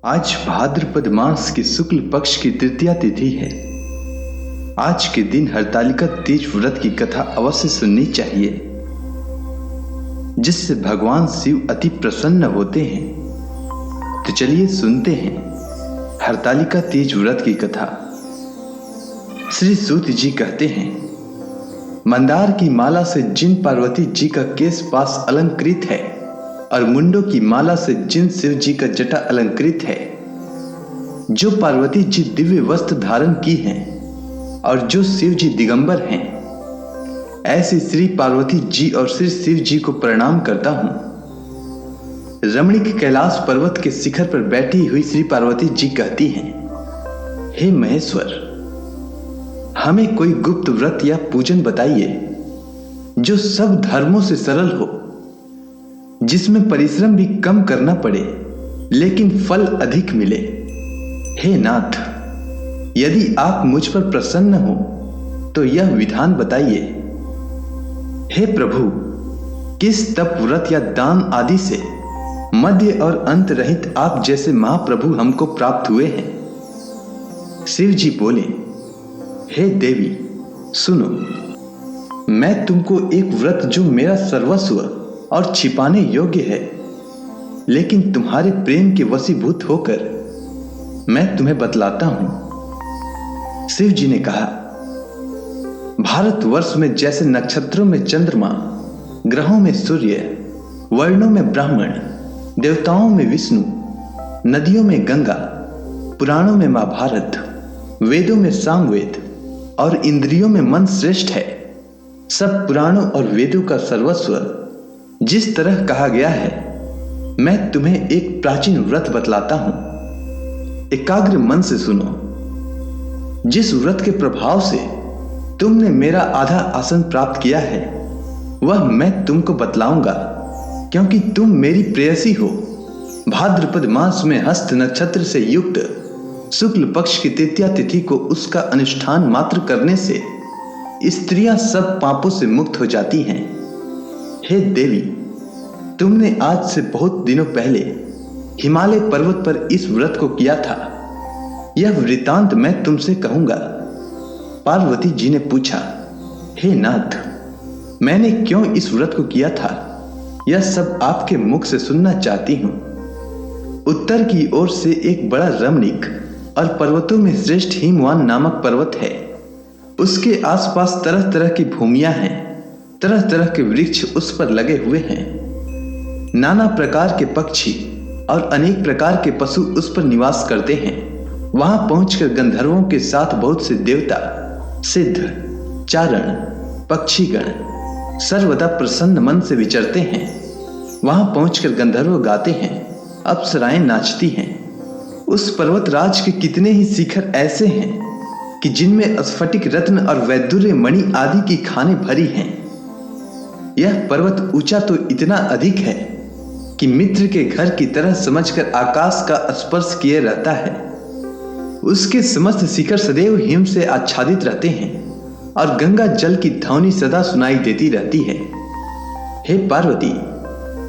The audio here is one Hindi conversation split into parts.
आज भाद्रपद मास की शुक्ल पक्ष की तृतीया तिथि है। आज के दिन हरतालिका तीज व्रत की कथा अवश्य सुननी चाहिए, जिससे भगवान शिव अति प्रसन्न होते हैं। तो चलिए सुनते हैं हरतालिका तीज व्रत की कथा। श्री सूत जी कहते हैं, मंदार की माला से जिन पार्वती जी का केश पास अलंकृत है और मुंडों की माला से जिन शिव जी का जटा अलंकृत है, जो पार्वती जी दिव्य वस्त्र धारण की हैं और जो शिव जी दिगंबर हैं, ऐसी श्री पार्वती जी और श्री शिव जी को प्रणाम करता हूं। रमणीक कैलाश पर्वत के शिखर पर बैठी हुई श्री पार्वती जी कहती हैं, हे महेश्वर, हमें कोई गुप्त व्रत या पूजन बताइए जो सब धर्मों से सरल हो, जिसमें परिश्रम भी कम करना पड़े लेकिन फल अधिक मिले। हे नाथ, यदि आप मुझ पर प्रसन्न हो तो यह विधान बताइए। हे प्रभु, किस तप व्रत या दान आदि से मध्य और अंत रहित आप जैसे महाप्रभु हमको प्राप्त हुए हैं। शिव जी बोले, हे देवी सुनो, मैं तुमको एक व्रत जो मेरा सर्वस्व और छिपाने योग्य है, लेकिन तुम्हारे प्रेम के वशीभूत होकर मैं तुम्हें बतलाता हूं। शिव जी ने कहा, भारतवर्ष में जैसे नक्षत्रों में चंद्रमा, ग्रहों में सूर्य, वर्णों में ब्राह्मण, देवताओं में विष्णु, नदियों में गंगा, पुराणों में महाभारत, वेदों में सामवेद और इंद्रियों में मन श्रेष्ठ है, सब पुराणों और वेदों का सर्वस्व जिस तरह कहा गया है, मैं तुम्हें एक प्राचीन व्रत बतलाता हूं। एकाग्र मन से सुनो। जिस व्रत के प्रभाव से तुमने मेरा आधा आसन प्राप्त किया है, वह मैं तुमको बतलाऊंगा, क्योंकि तुम मेरी प्रेयसी हो। भाद्रपद मास में हस्त नक्षत्र से युक्त शुक्ल पक्ष की तृतीया तिथि को उसका अनुष्ठान मात्र करने से स्त्रियां सब पापों से मुक्त हो जाती हैं। हे देवी, तुमने आज से बहुत दिनों पहले हिमालय पर्वत पर इस व्रत को किया था। यह वृतांत मैं तुमसे कहूंगा। पार्वती जी ने पूछा, हे नाथ, मैंने क्यों इस व्रत को किया था, यह सब आपके मुख से सुनना चाहती हूं। उत्तर की ओर से एक बड़ा रमणीक और पर्वतों में श्रेष्ठ हिमवान नामक पर्वत है। उसके आसपास तरह तरह की भूमियां हैं, तरह तरह के वृक्ष उस पर लगे हुए हैं। नाना प्रकार के पक्षी और अनेक प्रकार के पशु उस पर निवास करते हैं। वहां पहुंचकर गंधर्वों के साथ बहुत से देवता, सिद्ध, चारण, पक्षीगण सर्वदा प्रसन्न मन से विचरते हैं। वहां पहुंचकर गंधर्व गाते हैं, अप्सराएं नाचती हैं। उस पर्वतराज के कितने ही शिखर ऐसे हैं कि जिनमें स्फटिक रत्न और वैदुर्य मणि आदि की खानें भरी हैं। यह पर्वत ऊंचा तो इतना अधिक है कि मित्र के घर की तरह समझकर आकाश का स्पर्श किए रहता है। उसके समस्त शिखर सदैव हिम से आच्छादित रहते हैं और गंगा जल की ध्वनि सदा सुनाई देती रहती है। हे पार्वती,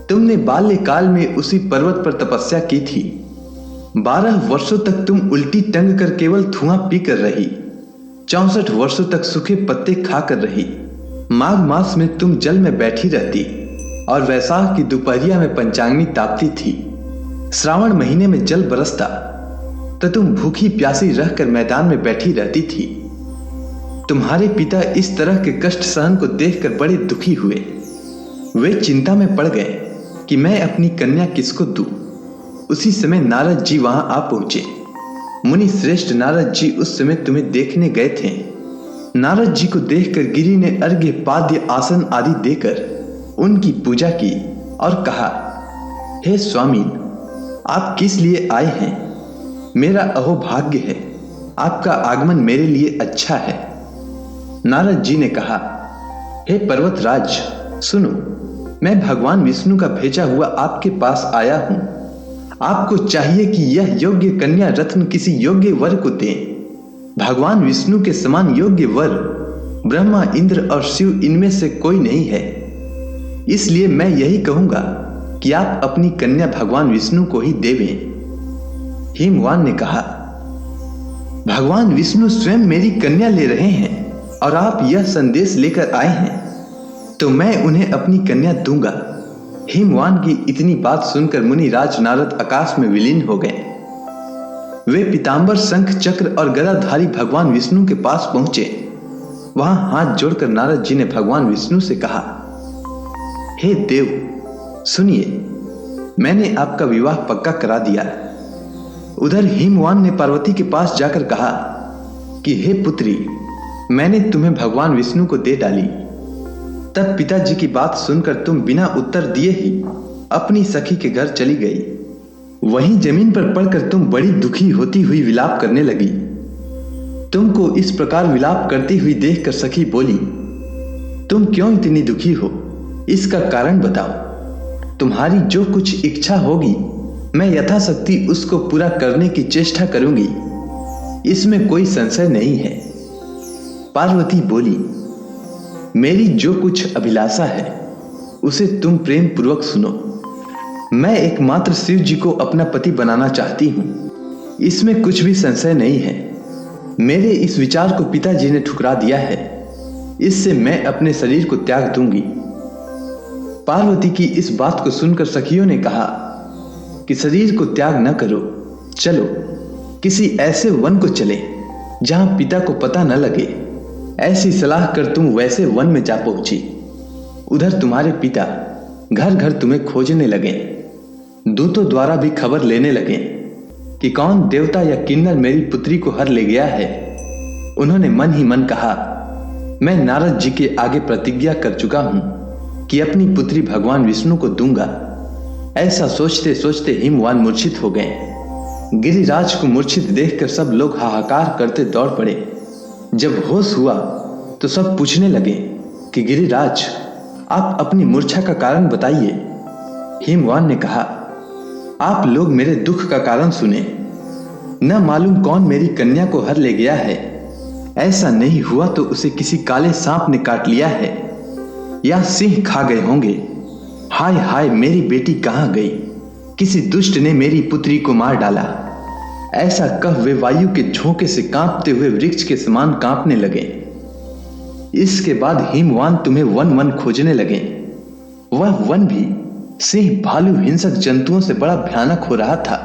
तुमने बाल्यकाल में उसी पर्वत पर तपस्या की थी। 12 वर्षों तक तुम उल्टी टंग कर केवल धुआं पीकर रही। 64 वर्षों तक सूखे पत्ते खाकर रही। माघ मास में तुम जल में बैठी रहती और वैशाख की दोपहरिया में पंचाग्नि तापती थी। श्रावण महीने में जल बरसता तो तुम भूखी प्यासी रहकर मैदान में बैठी रहती थी। तुम्हारे पिता इस तरह के कष्ट सहन को देखकर बड़े दुखी हुए। वे चिंता में पड़ गए कि मैं अपनी कन्या किसको दूं। उसी समय नारद जी वहां आ पहुंचे। मुनि श्रेष्ठ नारद जी उस समय तुम्हें देखने गए थे। नारद जी को देखकर गिरि ने अर्घ्य, पाद्य, आसन आदि देकर उनकी पूजा की और कहा, हे स्वामी, आप किस लिए आए हैं? मेरा अहोभाग्य है, आपका आगमन मेरे लिए अच्छा है। नारद जी ने कहा, हे पर्वतराज सुनो, मैं भगवान विष्णु का भेजा हुआ आपके पास आया हूं। आपको चाहिए कि यह योग्य कन्या रत्न किसी योग्य वर को दें। भगवान विष्णु के समान योग्य वर ब्रह्मा, इंद्र और शिव इनमें से कोई नहीं है। इसलिए मैं यही कहूंगा कि आप अपनी कन्या भगवान विष्णु को ही देवें। हिमवान ने कहा, भगवान विष्णु स्वयं मेरी कन्या ले रहे हैं और आप यह संदेश लेकर आए हैं, तो मैं उन्हें अपनी कन्या दूंगा। हिमवान की इतनी बात सुनकर मुनिराज नारद आकाश में विलीन हो गए। वे पीतांबर, शंख, चक्र और गदाधारी भगवान विष्णु के पास पहुंचे। वहां हाथ जोड़कर नारद जी ने भगवान विष्णु से कहा, हे देव, सुनिए, मैंने आपका विवाह पक्का करा दिया। उधर हिमवान ने पार्वती के पास जाकर कहा कि हे पुत्री, मैंने तुम्हें भगवान विष्णु को दे डाली। तब पिताजी की बात सुनकर तुम बिना उत्तर दिए ही अपनी सखी के घर चली गई। वहीं जमीन पर पड़कर तुम बड़ी दुखी होती हुई विलाप करने लगी। तुमको इस प्रकार विलाप करती हुई देखकर सखी बोली, तुम क्यों इतनी दुखी हो? इसका कारण बताओ। तुम्हारी जो कुछ इच्छा होगी मैं यथाशक्ति उसको पूरा करने की चेष्टा करूंगी, इसमें कोई संशय नहीं है। पार्वती बोली, मेरी जो कुछ अभिलाषा है उसे तुम प्रेम पूर्वक सुनो। मैं एकमात्र शिव जी को अपना पति बनाना चाहती हूं, इसमें कुछ भी संशय नहीं है। मेरे इस विचार को पिताजी ने ठुकरा दिया है, इससे मैं अपने शरीर को त्याग दूंगी। पार्वती की इस बात को सुनकर सखियों ने कहा कि शरीर को त्याग न करो, चलो किसी ऐसे वन को चले जहां पिता को पता न लगे। ऐसी सलाह कर तुम वैसे वन में जा पहुंची। उधर तुम्हारे पिता घर घर तुम्हें खोजने लगे। दूतों द्वारा भी खबर लेने लगे कि कौन देवता या किन्नर मेरी पुत्री को हर ले गया है। उन्होंने मन ही मन कहा, मैं नारद जी के आगे प्रतिज्ञा कर चुका हूं कि अपनी पुत्री भगवान विष्णु को दूंगा। ऐसा सोचते सोचते हिमवान मूर्छित हो गए। गिरिराज को मूर्छित देखकर सब लोग हाहाकार करते दौड़ पड़े। जब होश हुआ तो सब पूछने लगे कि गिरिराज, आप अपनी मूर्छा का कारण बताइए। हिमवान ने कहा, आप लोग मेरे दुख का कारण सुने। न मालूम कौन मेरी कन्या को हर ले गया है। ऐसा नहीं हुआ तो उसे किसी काले सांप ने काट लिया है या सिंह खा गए होंगे। हाय हाय, मेरी बेटी कहां गई? किसी दुष्ट ने मेरी पुत्री को मार डाला। ऐसा कह वे वायु के झोंके से कांपते हुए वृक्ष के समान कांपने लगे। इसके बाद हिमवान तुम्हें वन वन खोजने लगे। वह वन भी सिंह, भालू, हिंसक जंतुओं से बड़ा भयानक हो रहा था।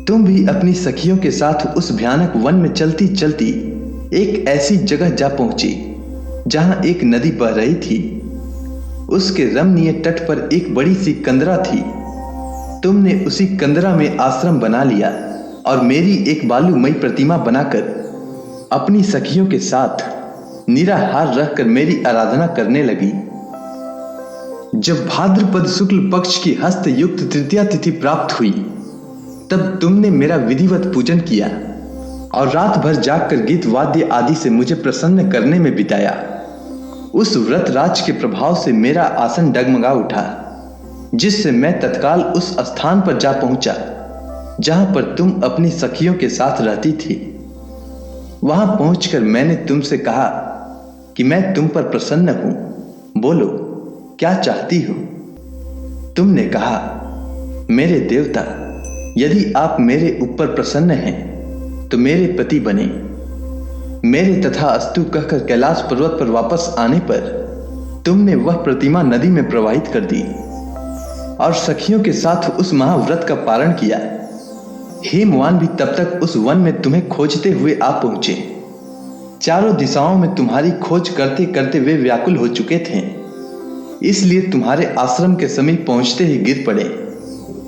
तुम भी अपनी सखियों के साथ उस भयानक वन में चलती चलती एक ऐसी जगह जा पहुंची जहां एक नदी बह रही थी। उसके रमणीय तट पर एक बड़ी सी कंदरा थी। तुमने उसी कंदरा में आश्रम बना लिया और मेरी एक बालूमयी प्रतिमा बनाकर अपनी सखियों के साथ निराहार रहकर मेरी आराधना करने लगी। जब भाद्रपद शुक्ल पक्ष की हस्त युक्त तृतीया तिथि प्राप्त हुई तब तुमने मेरा विधिवत पूजन किया और रात भर जागकर गीत वाद्य आदि से मुझे प्रसन्न करने में बिताया। उस व्रत राज के प्रभाव से मेरा आसन डगमगा उठा, जिससे मैं तत्काल उस स्थान पर जा पहुंचा जहां पर तुम अपनी सखियों के साथ रहती थी। वहां पहुंचकर मैंने तुमसे कहा कि मैं तुम पर प्रसन्न हूं, बोलो क्या चाहती हो? तुमने कहा, मेरे देवता, यदि आप मेरे ऊपर प्रसन्न हैं तो मेरे पति बने। मेरे तथा अस्तु कहकर कैलाश पर्वत पर वापस आने पर तुमने वह प्रतिमा नदी में प्रवाहित कर दी और सखियों के साथ उस महाव्रत का पारण किया। हिमवान भी तब तक उस वन में तुम्हें खोजते हुए आ पहुंचे। चारों दिशाओं में तुम्हारी खोज करते करते वे व्याकुल हो चुके थे, इसलिए तुम्हारे आश्रम के समीप पहुंचते ही गिर पड़े।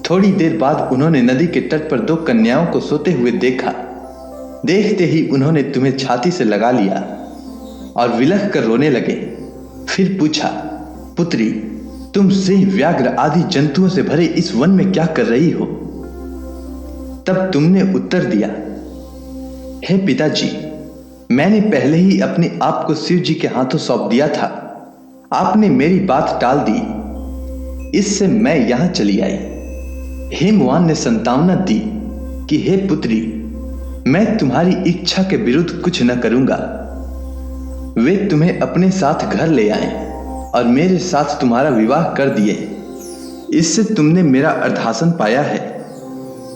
थोड़ी देर बाद उन्होंने नदी के तट पर दो कन्याओं को सोते हुए देखा। देखते ही उन्होंने तुम्हें छाती से लगा लिया और विलख कर रोने लगे। फिर पूछा, पुत्री, तुम सिंह, व्याघ्र आदि जंतुओं से भरे इस वन में क्या कर रही हो? तब तुमने उत्तर दिया, हे पिताजी, मैंने पहले ही अपने आप को शिव जी के हाथों सौंप दिया था। आपने मेरी बात टाल दी, इससे मैं यहां चली आई। हिमवान ने संतावना दी कि हे पुत्री, मैं तुम्हारी इच्छा के विरुद्ध कुछ न करूंगा। वे तुम्हें अपने साथ घर ले आए और मेरे साथ तुम्हारा विवाह कर दिए। इससे तुमने मेरा अर्धासन पाया है।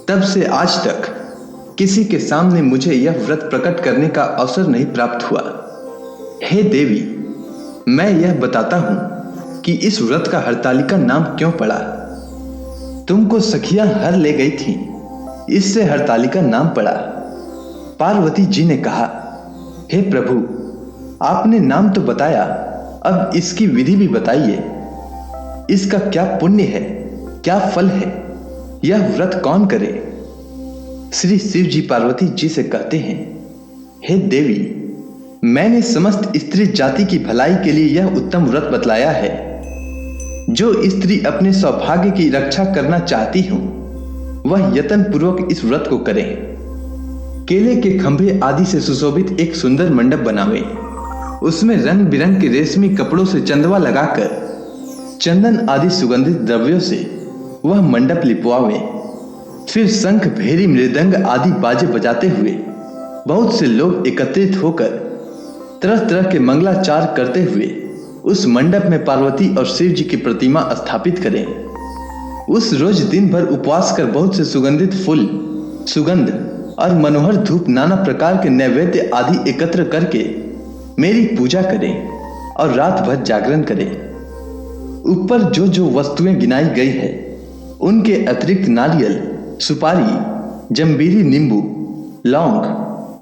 तब से आज तक किसी के सामने मुझे यह व्रत प्रकट करने का अवसर नहीं प्राप्त हुआ। हे देवी, मैं यह बताता हूं कि इस व्रत का हरतालिका नाम क्यों पड़ा। तुमको सखियां हर ले गई थी, इससे हरतालिका नाम पड़ा। पार्वती जी ने कहा, हे प्रभु, आपने नाम तो बताया, अब इसकी विधि भी बताइए। इसका क्या पुण्य है, क्या फल है, यह व्रत कौन करे। श्री शिव जी पार्वती जी से कहते हैं, हे देवी, मैंने समस्त स्त्री जाति की भलाई के लिए यह उत्तम व्रत बतलाया है। जो स्त्री अपने सौभाग्य की रक्षा करना चाहती हो, वह यत्न पूर्वक इस व्रत को करे। केले के खंभे आदि से सुशोभित एक सुंदर मंडप बनावे, उसमें रंग बिरंग के रेशमी कपड़ों से चंदवा लगाकर चंदन आदि सुगंधित द्रव्यों से वह मंडप लिपवावे। फिर शंख, भेरी, मृदंग आदि बाजे बजाते हुए बहुत से लोग एकत्रित होकर तरह तरह के मंगलाचार करते हुए उस मंडप में पार्वती और शिव जी की प्रतिमा स्थापित करें। उस रोज दिन भर उपवास कर बहुत से सुगंधित फूल, सुगंध और मनोहर धूप, नाना प्रकार के नैवेद्य आदि एकत्र करके मेरी पूजा करें और रात भर जागरण करें। ऊपर जो जो वस्तुएं गिनाई गई है, उनके अतिरिक्त नारियल, सुपारी, जंबीरी, नींबू, लौंग,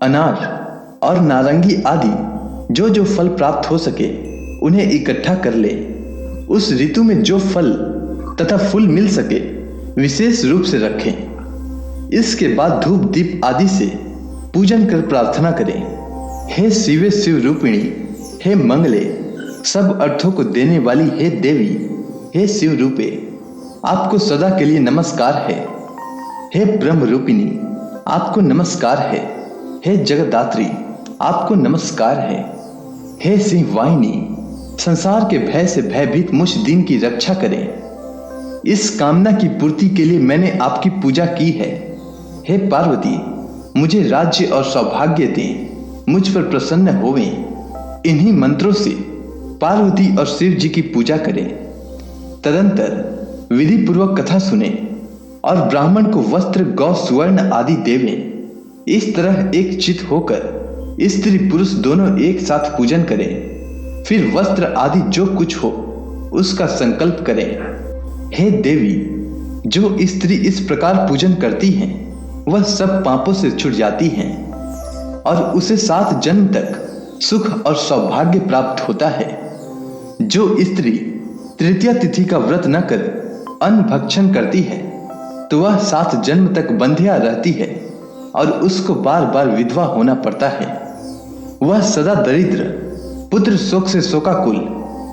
अनार और नारंगी आदि जो जो फल प्राप्त हो सके उन्हें इकट्ठा कर ले। उस ऋतु में जो फल तथा फूल मिल सके विशेष रूप से रखें। इसके बाद धूप दीप आदि से पूजन कर प्रार्थना करें, हे शिवे शिव रूपिणी, हे मंगले, सब अर्थों को देने वाली हे देवी, हे शिव रूपे, आपको सदा के लिए नमस्कार है। हे ब्रह्म रूपिणी, आपको नमस्कार है। हे जगदात्री, आपको नमस्कार है। हे सिंह वाहिनी, संसार के भय से भयभीत मुझ दीन की रक्षा करें। इस कामना की पूर्ति के लिए मैंने आपकी पूजा की है। हे पार्वती, मुझे राज्य और सौभाग्य दें, मुझ पर प्रसन्न होवें। इन्हीं मंत्रों से पार्वती और शिव जी की पूजा करें। तदंतर विधि पूर्वक कथा सुने और ब्राह्मण को वस्त्र, गौ, सुवर्ण आदि देवें। इस तरह एक चित होकर स्त्री पुरुष दोनों एक साथ पूजन करें। फिर वस्त्र आदि जो कुछ हो उसका संकल्प करें। हे देवी, जो स्त्री इस प्रकार पूजन करती हैं, वह सब पापों से छूट जाती हैं और उसे 7 जन्म तक सुख और सौभाग्य प्राप्त होता है। जो स्त्री तृतीया तिथि का व्रत न कर अन्न भक्षण करती है, तो वह 7 जन्म तक बंधिया रहती है और उसको बार बार विधवा होना पड़ता है। वह सदा दरिद्र, पुत्र शोक से शोकाकुल,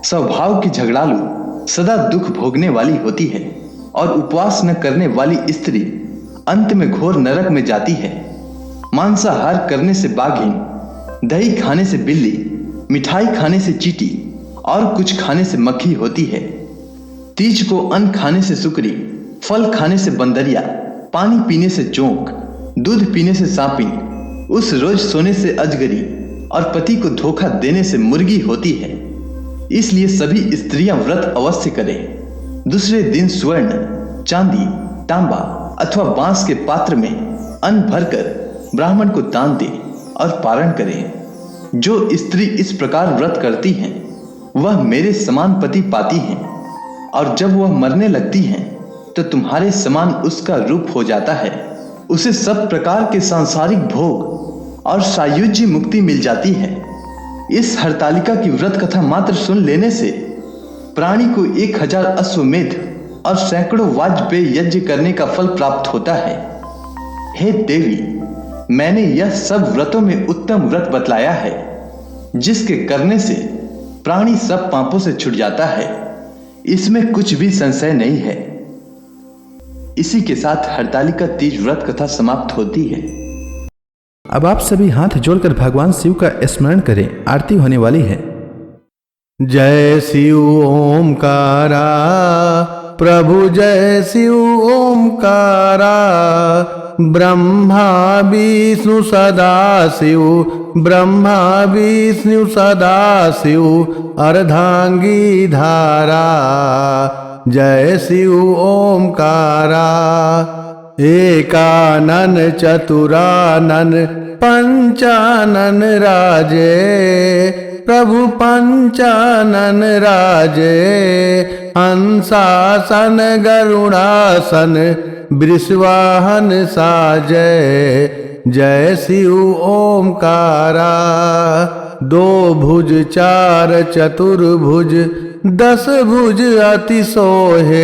स्वभाव की झगड़ालू, सदा दुख भोगने वाली होती है और उपवास न करने वाली स्त्री अंत में घोर नरक में जाती है। मांसाहार करने से बाघिन, दही खाने से बिल्ली, मिठाई खाने से चींटी और कुछ खाने से मक्खी होती है। तीज को अन्न खाने से सुकरी, फल खाने से बंदरिया, पानी पीने से जोंक, दूध पीने से सांपिन, उस रोज सोने से अजगरी और पति को धोखा देने से मुर्गी होती है। इसलिए सभी स्त्रियां व्रत अवश्य करें। दूसरे दिन स्वर्ण, चांदी, तांबा अथवा बांस के पात्र में अन्न भरकर ब्राह्मण को दान दे और पारण करें। जो स्त्री इस प्रकार व्रत करती हैं, वह मेरे समान पति पाती हैं और जब वह मरने लगती हैं तो तुम्हारे समान उसका रूप हो जाता है। उसे सब प्रकार के सांसारिक भोग और सायुज्य मुक्ति मिल जाती है। इस हरतालिका की व्रत कथा मात्र सुन लेने से प्राणी को 1000 अश्वमेध और सैकड़ों वाजपेय यज्ञ करने का फल प्राप्त होता है। हे देवी, मैंने यह सब व्रतों में उत्तम व्रत बतलाया है, जिसके करने से प्राणी सब पापों से छूट जाता है। इसमें कुछ भी संशय नहीं है। इसी के साथ हरतालिका तीज व्रत कथा समाप्त होती है। अब आप सभी हाथ जोड़कर भगवान शिव का स्मरण करें, आरती होने वाली है। जय शिव ओमकारा, प्रभु जय शिव ओमकारा, ब्रह्मा विष्णु सदा शिव, ब्रह्मा विष्णु सदा शिव, अर्धांगी धारा, जय शिव ओमकारा। एकानन चतुरानन पंचानन राजे, प्रभु पंचानन राजे। हंसासन गरुड़ासन वृषवाहन साजय, जय शिव ओमकारा। दो भुज चार चतुर्भुज, 10 भुज अति सोहे,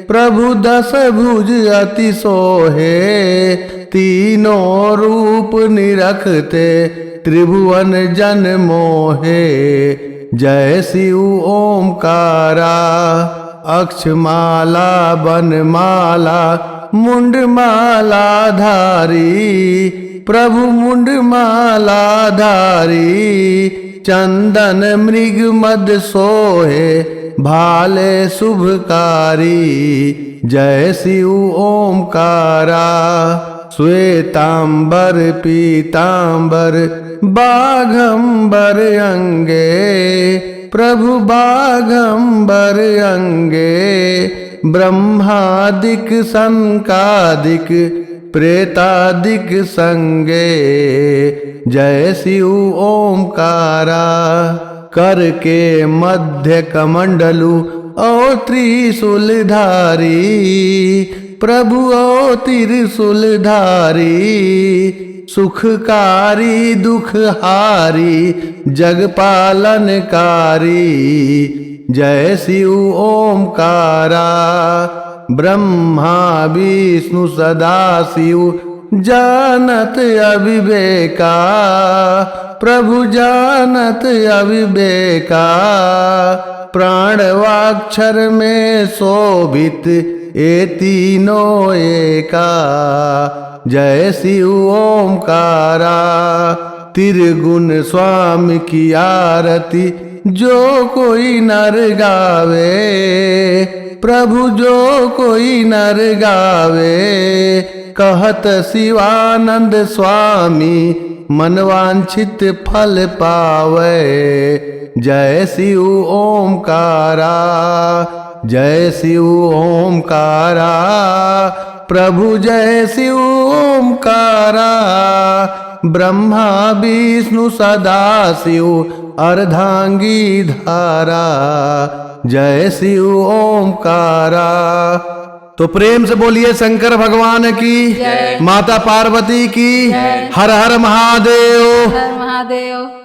प्रभु 10 भुज अति सोहे। तीनों रूप निरखते त्रिभुवन जन मोहे, जय शिव ओमकारा। अक्षमाला बनमाला मुंडमाला धारी, प्रभु मुंडमाला धारी। चंदन मृग मद सोहे, भाले शुभकारी, जय शिव ओमकारा। श्वेतांबर पीतांबर बाघंबर अंगे, प्रभु बाघंबर अंगे। ब्रह्मादिक संकादिक प्रेतादिक संगे, जय शिव ओमकारा। कर के मध्य कमंडलु ओ त्रिशूलधारी, प्रभु ओ त्रिशूलधारी। सुखकारी दुखहारी जगपालनकारी, जय शिव ओमकारा। ब्रह्मा विष्णु सदा शिव जानत अविवेका, प्रभु जानत अविवेका। प्राणवाक्षर में शोभित ए तीनों एका, जय शिव ओमकारा। त्रिगुण स्वामी की आरती जो कोई नर गावे, प्रभु जो कोई नर गावे। कहत शिवानंद स्वामी मनवांछित फल पावे, जय शिव ओमकारा। जय शिव ओमकारा, प्रभु जय शिव ओमकारा। ब्रह्मा विष्णु सदा शिव अर्धांगी धारा, जय शिव ओमकारा। तो प्रेम से बोलिए शंकर भगवान की, माता पार्वती की, हर हर महादेव। हर महादेव।